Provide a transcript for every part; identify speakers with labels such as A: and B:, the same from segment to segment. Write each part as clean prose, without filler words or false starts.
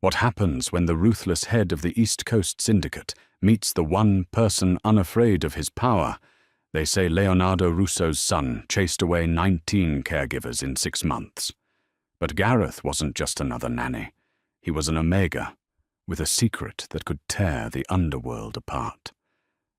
A: What happens when the ruthless head of the East Coast Syndicate meets the one person unafraid of his power? They say Leonardo Russo's son chased away 19 caregivers in 6 months. But Gareth wasn't just another nanny. He was an Omega, with a secret that could tear the underworld apart.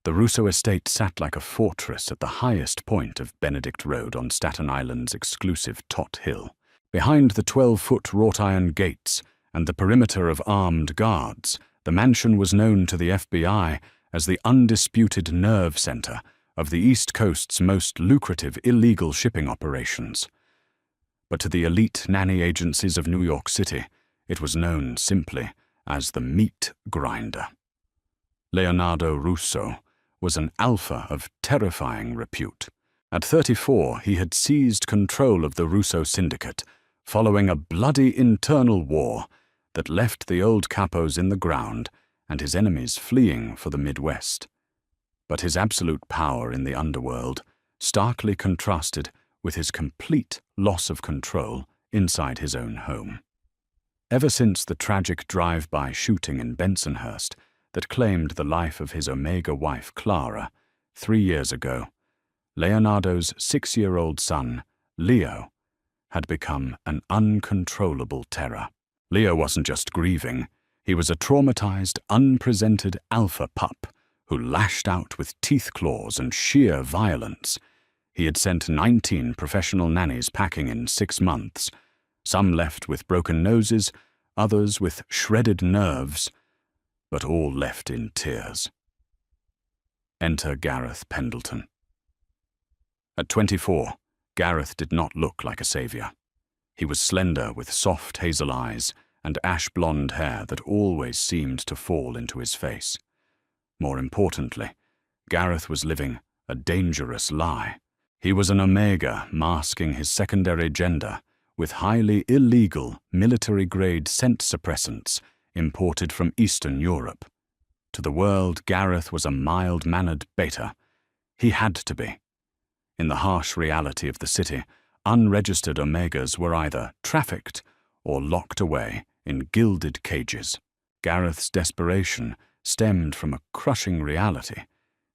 A: The Russo estate sat like a fortress at the highest point of Benedict Road on Staten Island's exclusive Tot Hill. Behind the 12-foot wrought-iron gates and the perimeter of armed guards, the mansion was known to the FBI as the undisputed nerve center of the East Coast's most lucrative illegal shipping operations. But to the elite nanny agencies of New York City, it was known simply as the meat grinder. Leonardo Russo was an alpha of terrifying repute. At 34, he had seized control of the Russo syndicate, following a bloody internal war that left the old capos in the ground and his enemies fleeing for the Midwest. But his absolute power in the underworld starkly contrasted with his complete loss of control inside his own home. Ever since the tragic drive-by shooting in Bensonhurst that claimed the life of his Omega wife Clara 3 years ago, Leonardo's 6-year-old son, Leo, had become an uncontrollable terror. Leo wasn't just grieving, he was a traumatized, unpresented alpha pup who lashed out with teeth claws and sheer violence. He had sent 19 professional nannies packing in 6 months, some left with broken noses, others with shredded nerves, but all left in tears. Enter Gareth Pendleton. At 24, Gareth did not look like a savior. He was slender with soft hazel eyes and ash-blonde hair that always seemed to fall into his face. More importantly, Gareth was living a dangerous lie. He was an Omega masking his secondary gender with highly illegal military-grade scent suppressants imported from Eastern Europe. To the world, Gareth was a mild-mannered beta. He had to be. In the harsh reality of the city, unregistered Omegas were either trafficked or locked away in gilded cages. Gareth's desperation stemmed from a crushing reality.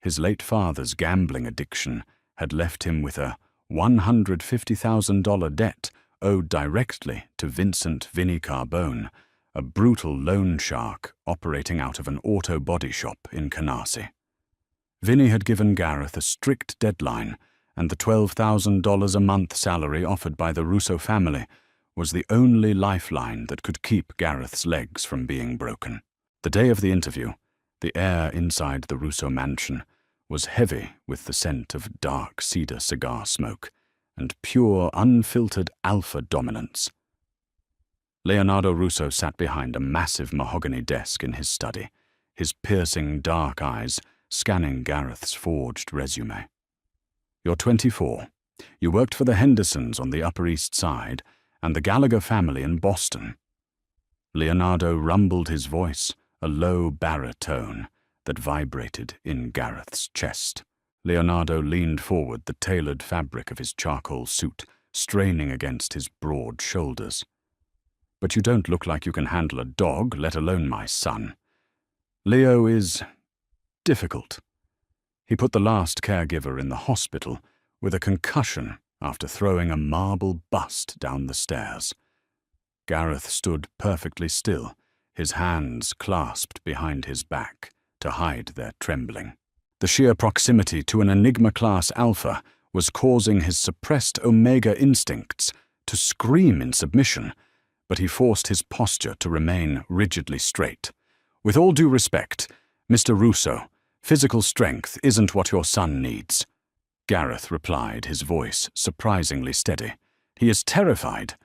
A: His late father's gambling addiction had left him with a $150,000 debt owed directly to Vincent Vinnie Carbone, a brutal loan shark operating out of an auto body shop in Canarsie. Vinnie had given Gareth a strict deadline, and the $12,000 a month salary offered by the Russo family was the only lifeline that could keep Gareth's legs from being broken. The day of the interview, the air inside the Russo mansion was heavy with the scent of dark cedar cigar smoke and pure, unfiltered alpha dominance. Leonardo Russo sat behind a massive mahogany desk in his study, his piercing dark eyes scanning Gareth's forged resume. You're 24. You worked for the Hendersons on the Upper East Side and the Gallagher family in Boston. Leonardo rumbled his voice, a low baritone that vibrated in Gareth's chest. Leonardo leaned forward, the tailored fabric of his charcoal suit straining against his broad shoulders. But you don't look like you can handle a dog, let alone my son. Leo is difficult. He put the last caregiver in the hospital with a concussion after throwing a marble bust down the stairs. Gareth stood perfectly still, his hands clasped behind his back to hide their trembling. The sheer proximity to an Enigma-class alpha was causing his suppressed Omega instincts to scream in submission, but he forced his posture to remain rigidly straight. With all due respect, Mr. Russo, physical strength isn't what your son needs. Gareth replied, his voice surprisingly steady. He is terrified.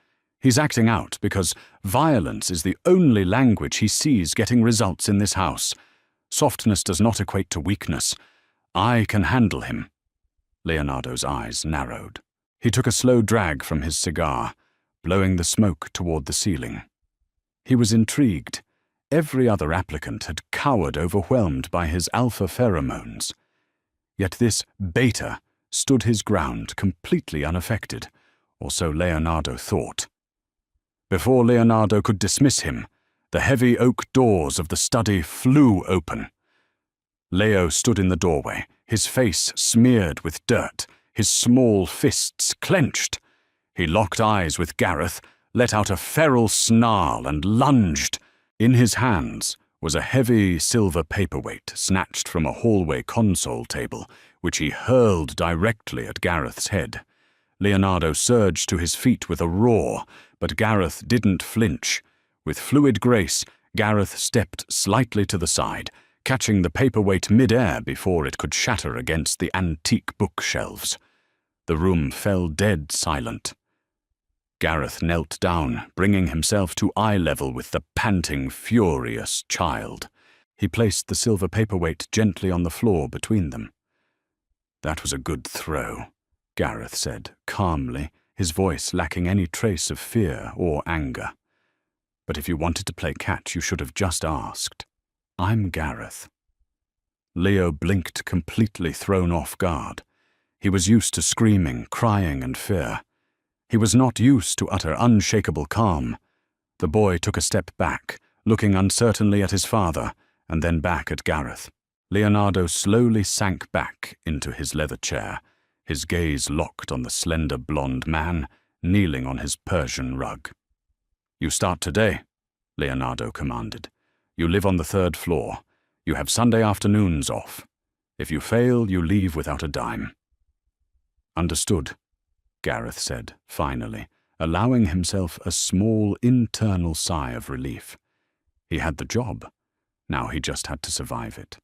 A: He's acting out because violence is the only language he sees getting results in this house. Softness does not equate to weakness. I can handle him. Leonardo's eyes narrowed. He took a slow drag from his cigar, blowing the smoke toward the ceiling. He was intrigued. Every other applicant had cowered, overwhelmed by his alpha pheromones. Yet this beta stood his ground completely unaffected, or so Leonardo thought. Before Leonardo could dismiss him, The heavy oak doors of the study flew open. Leo stood in the doorway, his face smeared with dirt, his small fists clenched. He locked eyes with Gareth, let out a feral snarl and lunged. In his hands was a heavy silver paperweight snatched from a hallway console table, which he hurled directly at Gareth's head. Leonardo surged to his feet with a roar, but Gareth didn't flinch. With fluid grace, Gareth stepped slightly to the side, catching the paperweight mid-air before it could shatter against the antique bookshelves. The room fell dead silent. Gareth knelt down, bringing himself to eye level with the panting, furious child. He placed the silver paperweight gently on the floor between them. "That was a good throw," Gareth said, calmly, his voice lacking any trace of fear or anger. "But if you wanted to play catch, you should have just asked. I'm Gareth." Leo blinked, completely thrown off guard. He was used to screaming, crying, and fear. He was not used to utter, unshakable calm. The boy took a step back, looking uncertainly at his father, and then back at Gareth. Leonardo slowly sank back into his leather chair, his gaze locked on the slender blonde man kneeling on his Persian rug. "You start today," Leonardo commanded. "You live on the 3rd floor. You have Sunday afternoons off. If you fail, you leave without a dime." "Understood," Gareth said, finally, allowing himself a small internal sigh of relief. He had the job. Now he just had to survive it.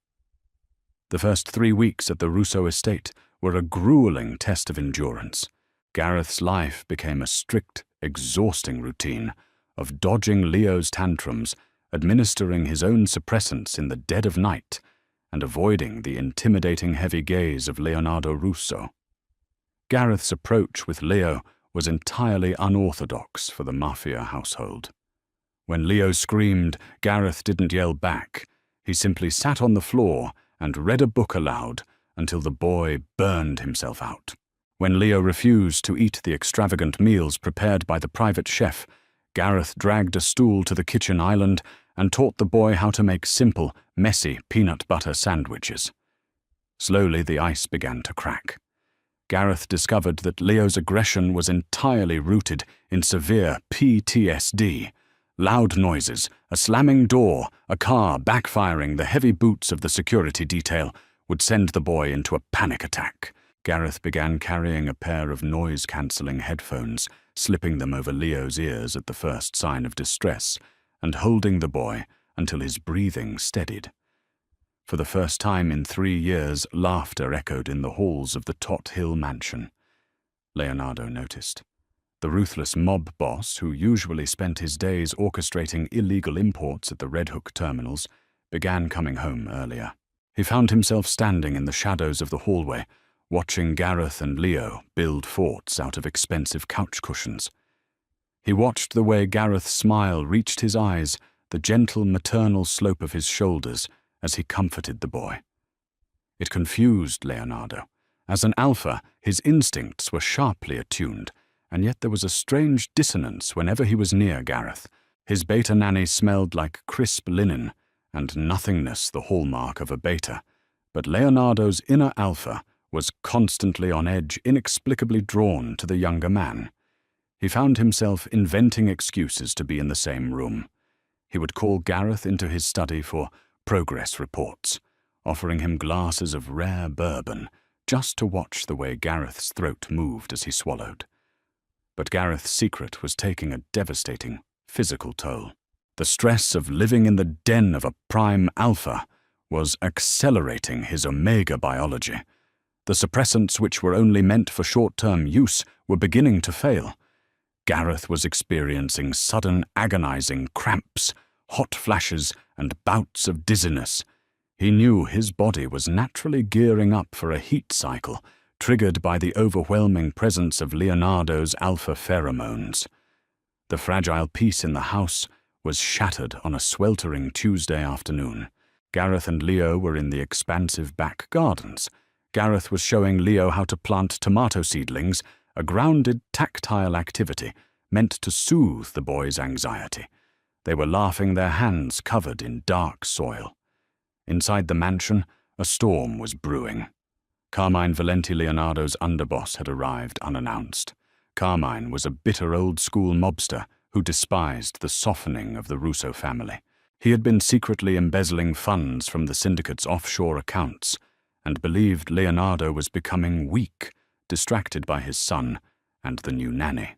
A: The first 3 weeks at the Russo estate were a grueling test of endurance. Gareth's life became a strict, exhausting routine of dodging Leo's tantrums, administering his own suppressants in the dead of night, and avoiding the intimidating heavy gaze of Leonardo Russo. Gareth's approach with Leo was entirely unorthodox for the Mafia household. When Leo screamed, Gareth didn't yell back. He simply sat on the floor and read a book aloud until the boy burned himself out. When Leo refused to eat the extravagant meals prepared by the private chef, Gareth dragged a stool to the kitchen island and taught the boy how to make simple, messy peanut butter sandwiches. Slowly the ice began to crack. Gareth discovered that Leo's aggression was entirely rooted in severe PTSD. Loud noises, a slamming door, a car backfiring the heavy boots of the security detail would send the boy into a panic attack. Gareth began carrying a pair of noise-cancelling headphones, slipping them over Leo's ears at the first sign of distress, and holding the boy until his breathing steadied. For the first time in 3 years, laughter echoed in the halls of the Tot Hill mansion. Leonardo noticed. The ruthless mob boss, who usually spent his days orchestrating illegal imports at the Red Hook terminals, began coming home earlier. He found himself standing in the shadows of the hallway, watching Gareth and Leo build forts out of expensive couch cushions. He watched the way Gareth's smile reached his eyes, the gentle maternal slope of his shoulders, as he comforted the boy. It confused Leonardo. As an alpha, his instincts were sharply attuned, and yet there was a strange dissonance whenever he was near Gareth. His beta nanny smelled like crisp linen, and nothingness the hallmark of a beta, but Leonardo's inner alpha was constantly on edge, inexplicably drawn to the younger man. He found himself inventing excuses to be in the same room. He would call Gareth into his study for progress reports, offering him glasses of rare bourbon just to watch the way Gareth's throat moved as he swallowed. But Gareth's secret was taking a devastating physical toll. The stress of living in the den of a prime alpha was accelerating his omega biology. The suppressants, which were only meant for short-term use, were beginning to fail. Gareth was experiencing sudden agonizing cramps, hot flashes, and bouts of dizziness. He knew his body was naturally gearing up for a heat cycle, triggered by the overwhelming presence of Leonardo's alpha pheromones. The fragile peace in the house was shattered on a sweltering Tuesday afternoon. Gareth and Leo were in the expansive back gardens. Gareth was showing Leo how to plant tomato seedlings, a grounded, tactile activity meant to soothe the boy's anxiety. They were laughing, their hands covered in dark soil. Inside the mansion, a storm was brewing. Carmine Valenti, Leonardo's underboss, had arrived unannounced. Carmine was a bitter old-school mobster who despised the softening of the Russo family. He had been secretly embezzling funds from the syndicate's offshore accounts and believed Leonardo was becoming weak, distracted by his son and the new nanny.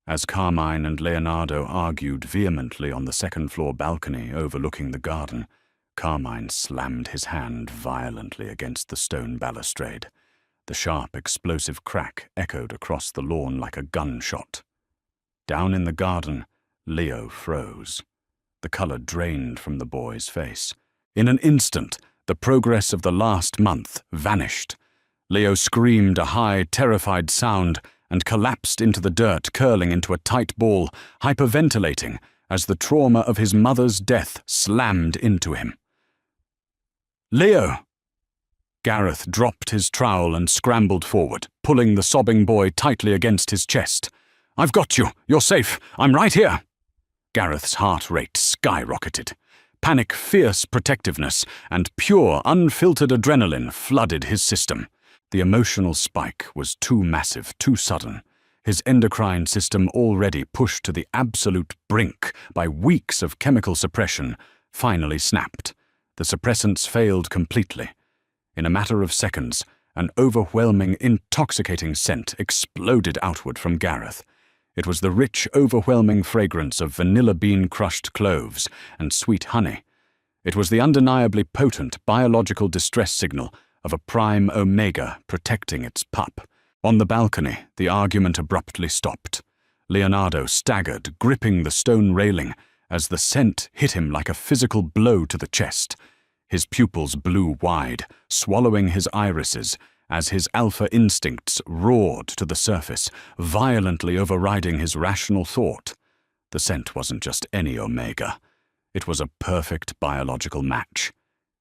A: As Carmine and Leonardo argued vehemently on the second-floor balcony overlooking the garden, Carmine slammed his hand violently against the stone balustrade. The sharp, explosive crack echoed across the lawn like a gunshot. Down in the garden, Leo froze. The color drained from the boy's face. In an instant, the progress of the last month vanished. Leo screamed a high, terrified sound and collapsed into the dirt, curling into a tight ball, hyperventilating as the trauma of his mother's death slammed into him. "Leo!" Gareth dropped his trowel and scrambled forward, pulling the sobbing boy tightly against his chest. "I've got you. You're safe. I'm right here." Gareth's heart rate skyrocketed. Panic, fierce protectiveness, and pure, unfiltered adrenaline flooded his system. The emotional spike was too massive, too sudden. His endocrine system, already pushed to the absolute brink by weeks of chemical suppression, finally snapped. The suppressants failed completely. In a matter of seconds, an overwhelming, intoxicating scent exploded outward from Gareth. It was the rich, overwhelming fragrance of vanilla bean crushed cloves and sweet honey. It was the undeniably potent biological distress signal of a prime omega protecting its pup. On the balcony, the argument abruptly stopped. Leonardo staggered, gripping the stone railing, as the scent hit him like a physical blow to the chest. His pupils blew wide, swallowing his irises, as his alpha instincts roared to the surface, violently overriding his rational thought. The scent wasn't just any omega. It was a perfect biological match.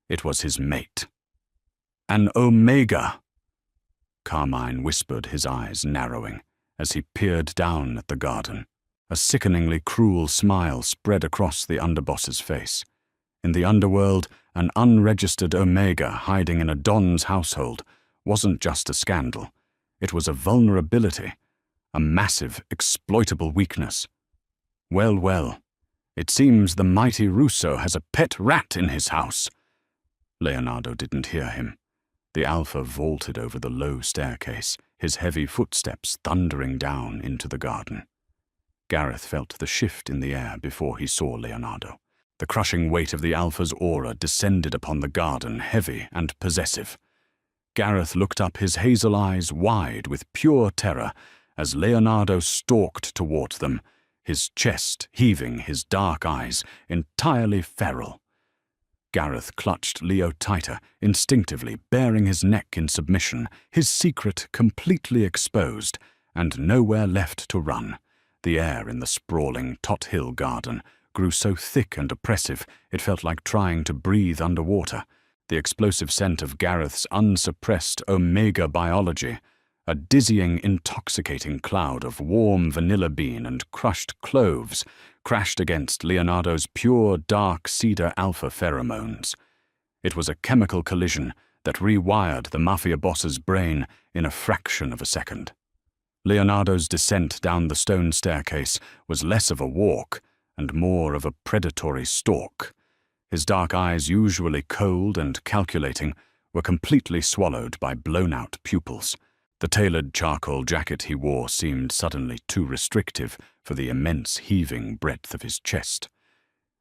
A: It was his mate. "An omega!" Carmine whispered, his eyes narrowing, as he peered down at the garden. A sickeningly cruel smile spread across the underboss's face. In the underworld, an unregistered omega hiding in a Don's household wasn't just a scandal. It was a vulnerability, a massive, exploitable weakness. Well, well, it seems the mighty Russo has a pet rat in his house. Leonardo didn't hear him. The Alpha vaulted over the low staircase, his heavy footsteps thundering down into the garden. Gareth felt the shift in the air before he saw Leonardo. The crushing weight of the Alpha's aura descended upon the garden, heavy and possessive. Gareth looked up, his hazel eyes wide with pure terror, as Leonardo stalked toward them, his chest heaving, his dark eyes entirely feral. Gareth clutched Leo tighter, instinctively, baring his neck in submission, his secret completely exposed, and nowhere left to run. The air in the sprawling Tot Hill garden grew so thick and oppressive it felt like trying to breathe underwater. The explosive scent of Gareth's unsuppressed omega biology, a dizzying, intoxicating cloud of warm vanilla bean and crushed cloves, crashed against Leonardo's pure dark cedar alpha pheromones. It was a chemical collision that rewired the Mafia boss's brain in a fraction of a second. Leonardo's descent down the stone staircase was less of a walk and more of a predatory stalk. His dark eyes, usually cold and calculating, were completely swallowed by blown-out pupils. The tailored charcoal jacket he wore seemed suddenly too restrictive for the immense heaving breadth of his chest.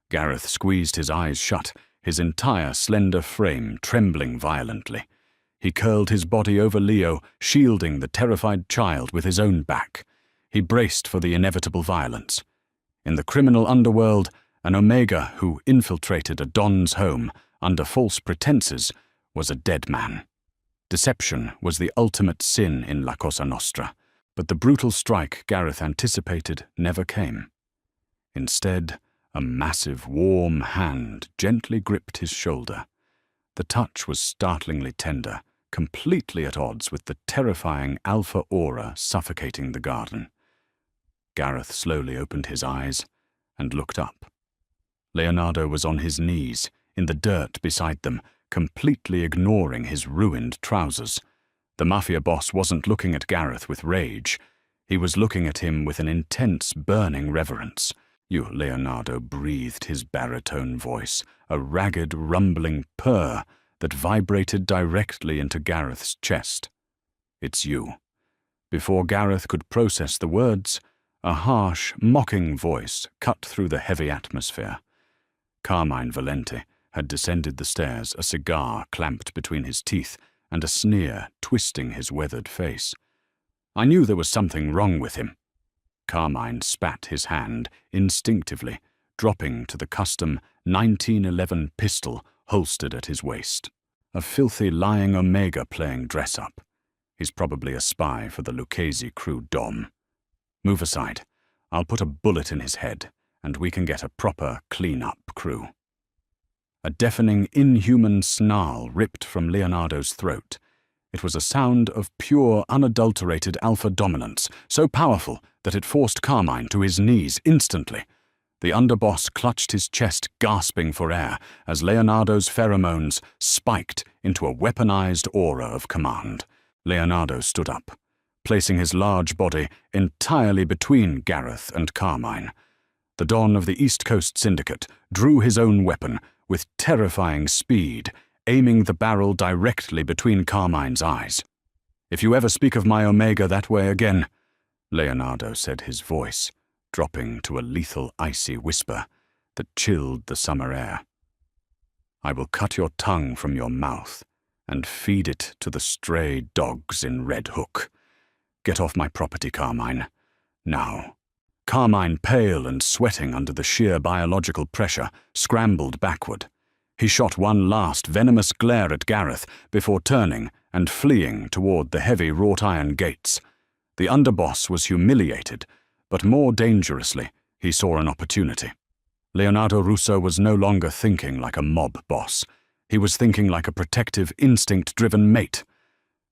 A: Gareth squeezed his eyes shut, his entire slender frame trembling violently. He curled his body over Leo, shielding the terrified child with his own back. He braced for the inevitable violence. In the criminal underworld, an omega who infiltrated a Don's home under false pretenses was a dead man. Deception was the ultimate sin in La Cosa Nostra, but the brutal strike Gareth anticipated never came. Instead, a massive, warm hand gently gripped his shoulder. The touch was startlingly tender, completely at odds with the terrifying alpha aura suffocating the garden. Gareth slowly opened his eyes, and looked up. Leonardo was on his knees, in the dirt beside them, completely ignoring his ruined trousers. The Mafia boss wasn't looking at Gareth with rage. He was looking at him with an intense, burning reverence. "You," Leonardo breathed his baritone voice, a ragged, rumbling purr that vibrated directly into Gareth's chest. "It's you." Before Gareth could process the words, a harsh, mocking voice cut through the heavy atmosphere. Carmine Valente had descended the stairs, a cigar clamped between his teeth and a sneer twisting his weathered face. "I knew there was something wrong with him." Carmine spat his hand instinctively, dropping to the custom 1911 pistol holstered at his waist. A filthy lying Omega playing dress-up. He's probably a spy for the Lucchese crew Dom. "Move aside. I'll put a bullet in his head, and we can get a proper clean-up crew." A deafening, inhuman snarl ripped from Leonardo's throat. It was a sound of pure, unadulterated alpha dominance, so powerful that it forced Carmine to his knees instantly. The underboss clutched his chest, gasping for air, as Leonardo's pheromones spiked into a weaponized aura of command. Leonardo stood up, placing his large body entirely between Gareth and Carmine. The Don of the East Coast Syndicate drew his own weapon with terrifying speed, aiming the barrel directly between Carmine's eyes. "If you ever speak of my Omega that way again," Leonardo said, his voice dropping to a lethal, icy whisper that chilled the summer air, "I will cut your tongue from your mouth and feed it to the stray dogs in Red Hook. Get off my property, Carmine. Now." Carmine, pale and sweating under the sheer biological pressure, scrambled backward. He shot one last venomous glare at Gareth before turning and fleeing toward the heavy wrought-iron gates. The underboss was humiliated, but more dangerously, he saw an opportunity. Leonardo Russo was no longer thinking like a mob boss. He was thinking like a protective, instinct-driven mate.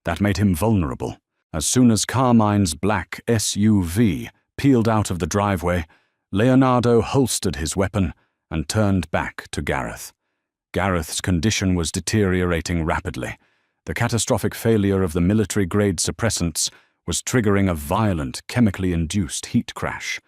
A: That made him vulnerable. As soon as Carmine's black SUV peeled out of the driveway, Leonardo holstered his weapon and turned back to Gareth. Gareth's condition was deteriorating rapidly. The catastrophic failure of the military-grade suppressants was triggering a violent, chemically induced heat crash.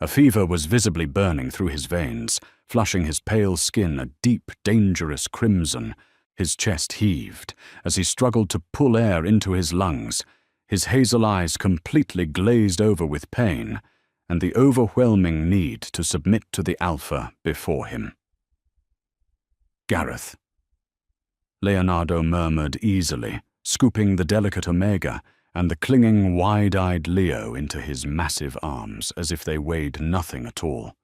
A: A fever was visibly burning through his veins, flushing his pale skin a deep, dangerous crimson. His chest heaved as he struggled to pull air into his lungs, his hazel eyes completely glazed over with pain and the overwhelming need to submit to the alpha before him. "Gareth," Leonardo murmured easily, scooping the delicate Omega and the clinging, wide-eyed Leo into his massive arms as if they weighed nothing at all.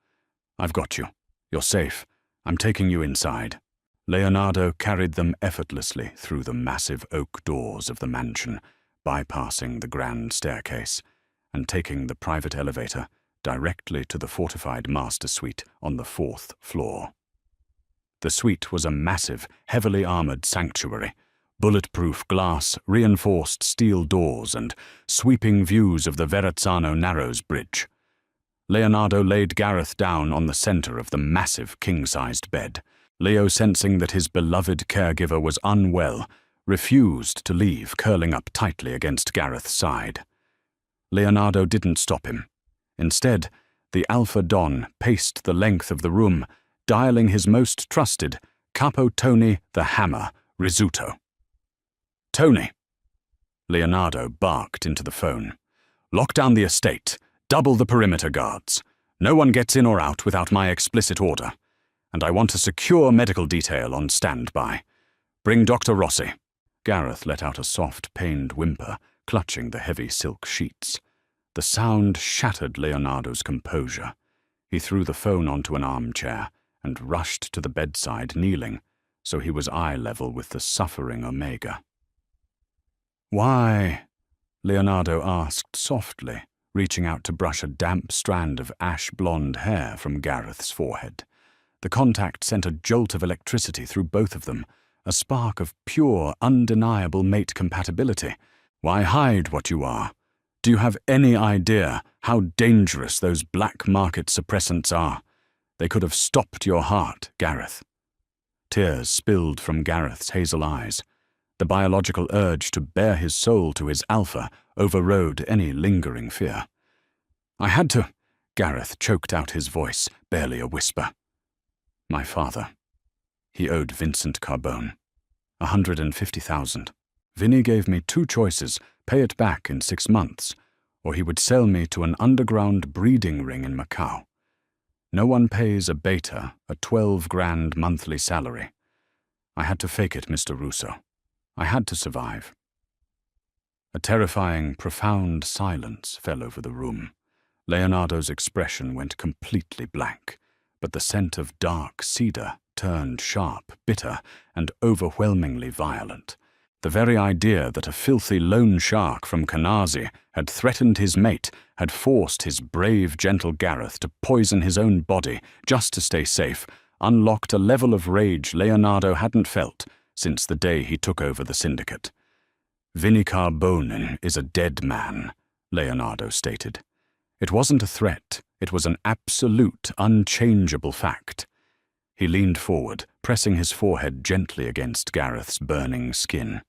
A: "I've got you. You're safe. I'm taking you inside." Leonardo carried them effortlessly through the massive oak doors of the mansion, bypassing the grand staircase and taking the private elevator directly to the fortified master suite on the 4th floor. The suite was a massive, heavily armored sanctuary, bulletproof glass, reinforced steel doors, and sweeping views of the Verrazzano Narrows Bridge. Leonardo laid Gareth down on the center of the massive king-sized bed. Leo, sensing that his beloved caregiver was unwell, refused to leave, curling up tightly against Gareth's side. Leonardo didn't stop him. Instead, the Alpha Don paced the length of the room, dialing his most trusted, Capo Tony the Hammer, Rizzuto. "Tony," Leonardo barked into the phone, "lock down the estate, double the perimeter guards. No one gets in or out without my explicit order. And I want a secure medical detail on standby. Bring Dr. Rossi." Gareth let out a soft, pained whimper, clutching the heavy silk sheets. The sound shattered Leonardo's composure. He threw the phone onto an armchair and rushed to the bedside, kneeling, so he was eye-level with the suffering Omega. "Why?" Leonardo asked softly, reaching out to brush a damp strand of ash-blonde hair from Gareth's forehead. The contact sent a jolt of electricity through both of them, a spark of pure, undeniable mate compatibility. "Why hide what you are? Do you have any idea how dangerous those black market suppressants are? They could have stopped your heart, Gareth. Tears spilled from Gareth's hazel eyes. The biological urge to bare his soul to his alpha overrode any lingering fear. I had to. Gareth choked out his voice, barely a whisper. My father. He owed Vincent Carbone 150,000. Vinny gave me two choices: pay it back in 6 months, or he would sell me to an underground breeding ring in Macau. No one pays a beta a 12 grand monthly salary. I had to fake it, Mr. Russo. I had to survive. A terrifying, profound silence fell over the room. Leonardo's expression went completely blank, but the scent of dark cedar turned sharp, bitter, and overwhelmingly violent. The very idea that a filthy loan shark from Canarsie had threatened his mate, had forced his brave, gentle Gareth to poison his own body just to stay safe, unlocked a level of rage Leonardo hadn't felt since the day he took over the syndicate. Vinny Carbone is a dead man, Leonardo stated. It wasn't a threat, it was an absolute, unchangeable fact. He leaned forward, pressing his forehead gently against Gareth's burning skin.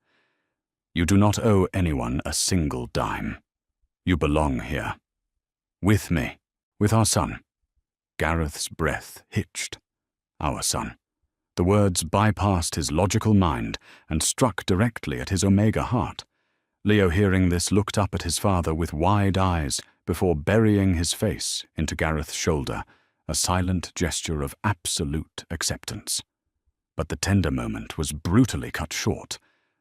A: You do not owe anyone a single dime. You belong here. With me, with our son. Gareth's breath hitched. Our son. The words bypassed his logical mind and struck directly at his Omega heart. Leo, hearing this, looked up at his father with wide eyes before burying his face into Gareth's shoulder, a silent gesture of absolute acceptance. But the tender moment was brutally cut short.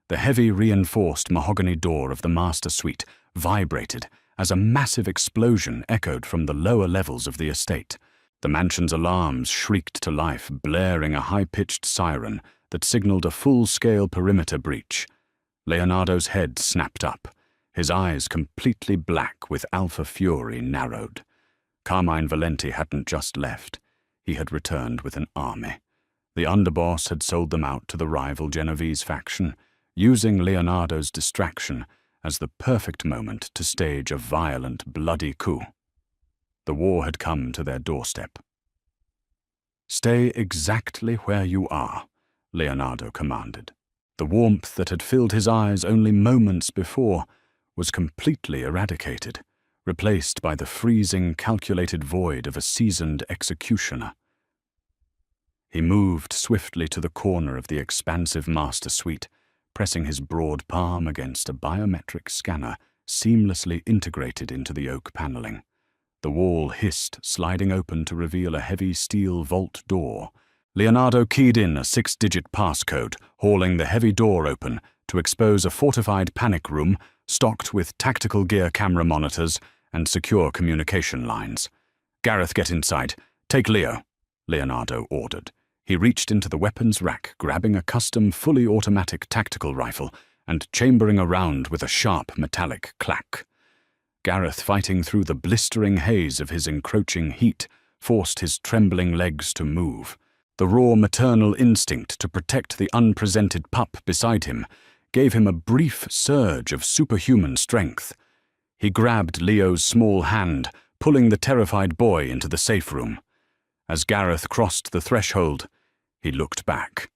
A: The heavy, reinforced mahogany door of the master suite vibrated as a massive explosion echoed from the lower levels of the estate. The mansion's alarms shrieked to life, blaring a high-pitched siren that signaled a full-scale perimeter breach. Leonardo's head snapped up, his eyes completely black with alpha fury narrowed. Carmine Valenti hadn't just left. He had returned with an army. The underboss had sold them out to the rival Genovese faction, using Leonardo's distraction as the perfect moment to stage a violent, bloody coup. The war had come to their doorstep. Stay exactly where you are, Leonardo commanded. The warmth that had filled his eyes only moments before was completely eradicated, replaced by the freezing, calculated void of a seasoned executioner. He moved swiftly to the corner of the expansive master suite, pressing his broad palm against a biometric scanner seamlessly integrated into the oak paneling. The wall hissed, sliding open to reveal a heavy steel vault door. Leonardo keyed in a 6-digit passcode, hauling the heavy door open to expose a fortified panic room stocked with tactical gear camera monitors and secure communication lines. Gareth, get inside. Take Leo, Leonardo ordered. He reached into the weapons rack, grabbing a custom fully automatic tactical rifle and chambering a round with a sharp metallic clack. Gareth, fighting through the blistering haze of his encroaching heat, forced his trembling legs to move. The raw maternal instinct to protect the unpresented pup beside him gave him a brief surge of superhuman strength. He grabbed Leo's small hand, pulling the terrified boy into the safe room. As Gareth crossed the threshold, he looked back.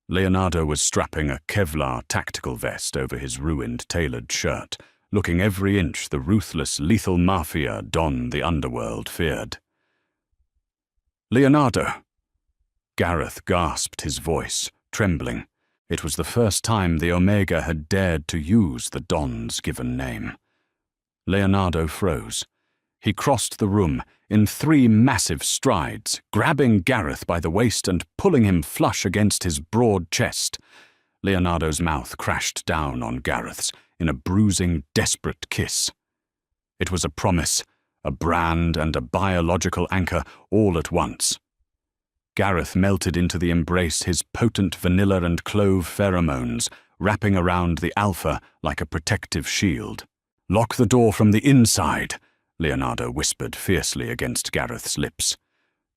A: Leonardo was strapping a Kevlar tactical vest over his ruined tailored shirt, looking every inch the ruthless, lethal Mafia Don the underworld feared. Leonardo! Gareth gasped, his voice trembling. It was the first time the Omega had dared to use the Don's given name. Leonardo froze. He crossed the room in 3 massive strides, grabbing Gareth by the waist and pulling him flush against his broad chest. Leonardo's mouth crashed down on Gareth's in a bruising, desperate kiss. It was a promise, a brand, and a biological anchor all at once. Gareth melted into the embrace, his potent vanilla and clove pheromones wrapping around the alpha like a protective shield. Lock the door from the inside, Leonardo whispered fiercely against Gareth's lips.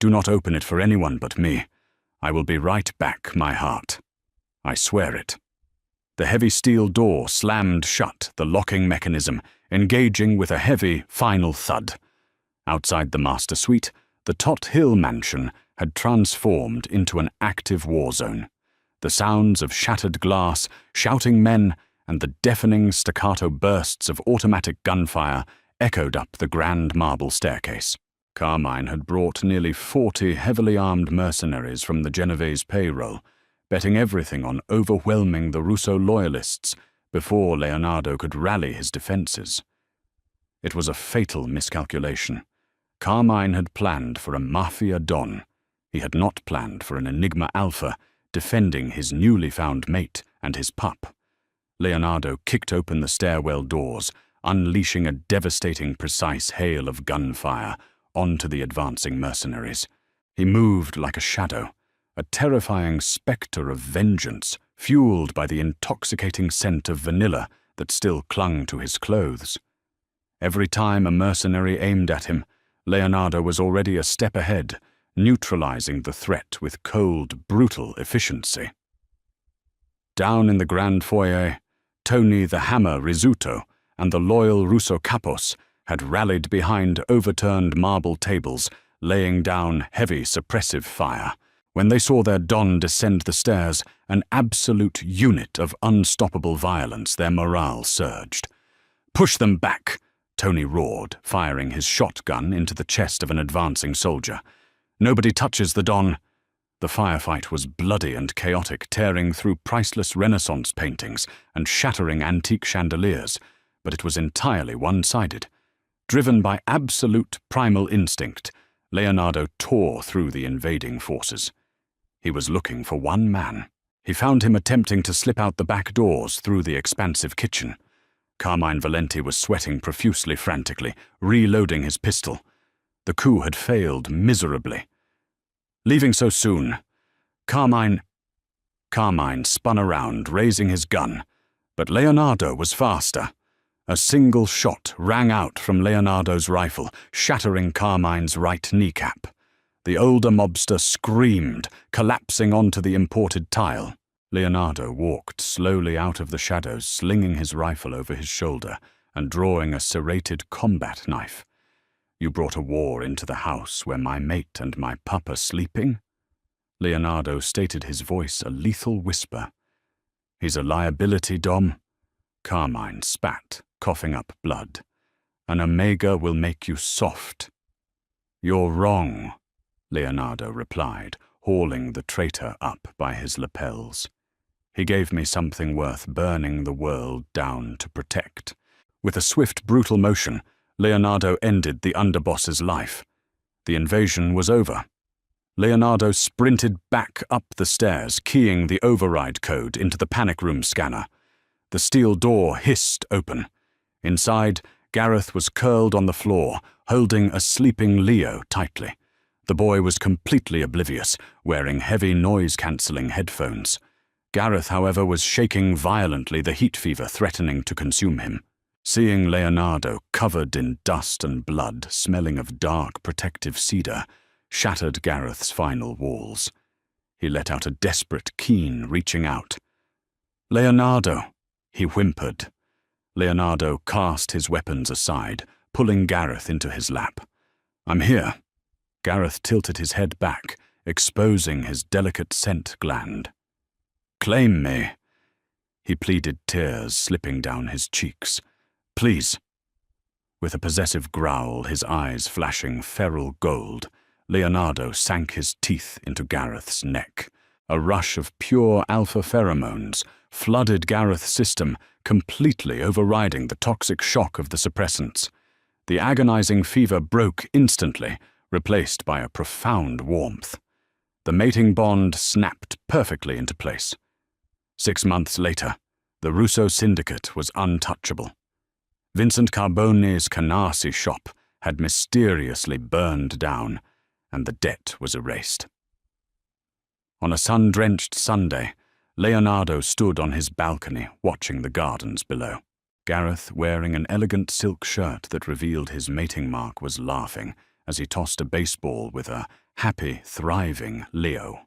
A: Do not open it for anyone but me. I will be right back, my heart. I swear it. The heavy steel door slammed shut, the locking mechanism engaging with a heavy, final thud. Outside the master suite, The Tot Hill mansion had transformed into an active war zone. The sounds of shattered glass, shouting men, and the deafening staccato bursts of automatic gunfire echoed up the grand marble staircase. Carmine had brought nearly 40 heavily armed mercenaries from the Genovese payroll, betting everything on overwhelming the Russo loyalists before Leonardo could rally his defenses. It was a fatal miscalculation. Carmine had planned for a Mafia Don. He had not planned for an Enigma Alpha defending his newly found mate and his pup. Leonardo kicked open the stairwell doors, unleashing a devastating, precise hail of gunfire onto the advancing mercenaries. He moved like a shadow, a terrifying spectre of vengeance, fueled by the intoxicating scent of vanilla that still clung to his clothes. Every time a mercenary aimed at him, Leonardo was already a step ahead, neutralizing the threat with cold, brutal efficiency. Down in the grand foyer, Tony the Hammer Rizzuto and the loyal Russo Capos had rallied behind overturned marble tables, laying down heavy suppressive fire. When they saw their Don descend the stairs, an absolute unit of unstoppable violence, their morale surged. "Push them back!" Tony roared, firing his shotgun into the chest of an advancing soldier. "Nobody touches the Don." The firefight was bloody and chaotic, tearing through priceless Renaissance paintings and shattering antique chandeliers, but it was entirely one-sided. Driven by absolute primal instinct, Leonardo tore through the invading forces. He was looking for one man. He found him attempting to slip out the back doors through the expansive kitchen. Carmine Valenti was sweating profusely, frantically, reloading his pistol. The coup had failed miserably. Leaving so soon, Carmine spun around, raising his gun, but Leonardo was faster. A single shot rang out from Leonardo's rifle, shattering Carmine's right kneecap. The older mobster screamed, collapsing onto the imported tile. Leonardo walked slowly out of the shadows, slinging his rifle over his shoulder and drawing a serrated combat knife. "You brought a war into the house where my mate and my pup are sleeping?" Leonardo stated, his voice a lethal whisper. "He's a liability, Dom." Carmine spat, coughing up blood. "An Omega will make you soft." "You're wrong," Leonardo replied, hauling the traitor up by his lapels. "He gave me something worth burning the world down to protect." With a swift, brutal motion, Leonardo ended the underboss's life. The invasion was over. Leonardo sprinted back up the stairs, keying the override code into the panic room scanner. The steel door hissed open. Inside, Gareth was curled on the floor, holding a sleeping Leo tightly. The boy was completely oblivious, wearing heavy noise-cancelling headphones. Gareth, however, was shaking violently, the heat fever threatening to consume him. Seeing Leonardo covered in dust and blood, smelling of dark protective cedar, shattered Gareth's final walls. He let out a desperate keen, reaching out. "Leonardo," he whimpered. Leonardo cast his weapons aside, pulling Gareth into his lap. "I'm here." Gareth tilted his head back, exposing his delicate scent gland. "Claim me," he pleaded, tears slipping down his cheeks. "Please." With a possessive growl, his eyes flashing feral gold, Leonardo sank his teeth into Gareth's neck. A rush of pure alpha pheromones flooded Gareth's system, completely overriding the toxic shock of the suppressants. The agonizing fever broke instantly, replaced by a profound warmth. The mating bond snapped perfectly into place. 6 months later, the Russo syndicate was untouchable. Vincent Carbone's Canarsie shop had mysteriously burned down, and the debt was erased. On a sun-drenched Sunday, Leonardo stood on his balcony watching the gardens below. Gareth, wearing an elegant silk shirt that revealed his mating mark, was laughing as he tossed a baseball with a happy, thriving Leo.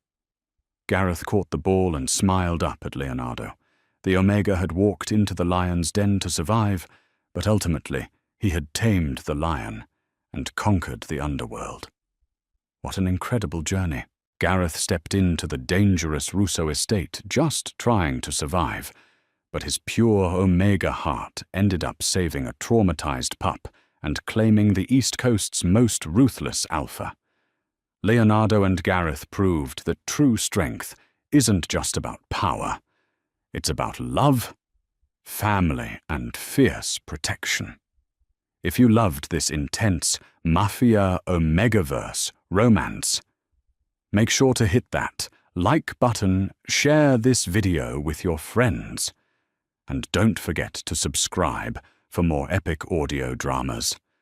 A: Gareth caught the ball and smiled up at Leonardo. The Omega had walked into the lion's den to survive, but ultimately he had tamed the lion and conquered the underworld. What an incredible journey. Gareth stepped into the dangerous Russo estate just trying to survive, but his pure Omega heart ended up saving a traumatized pup and claiming the East Coast's most ruthless alpha. Leonardo and Gareth proved that true strength isn't just about power. It's about love, family, and fierce protection. If you loved this intense Mafia Omegaverse romance, make sure to hit that like button, share this video with your friends, and don't forget to subscribe for more epic audio dramas.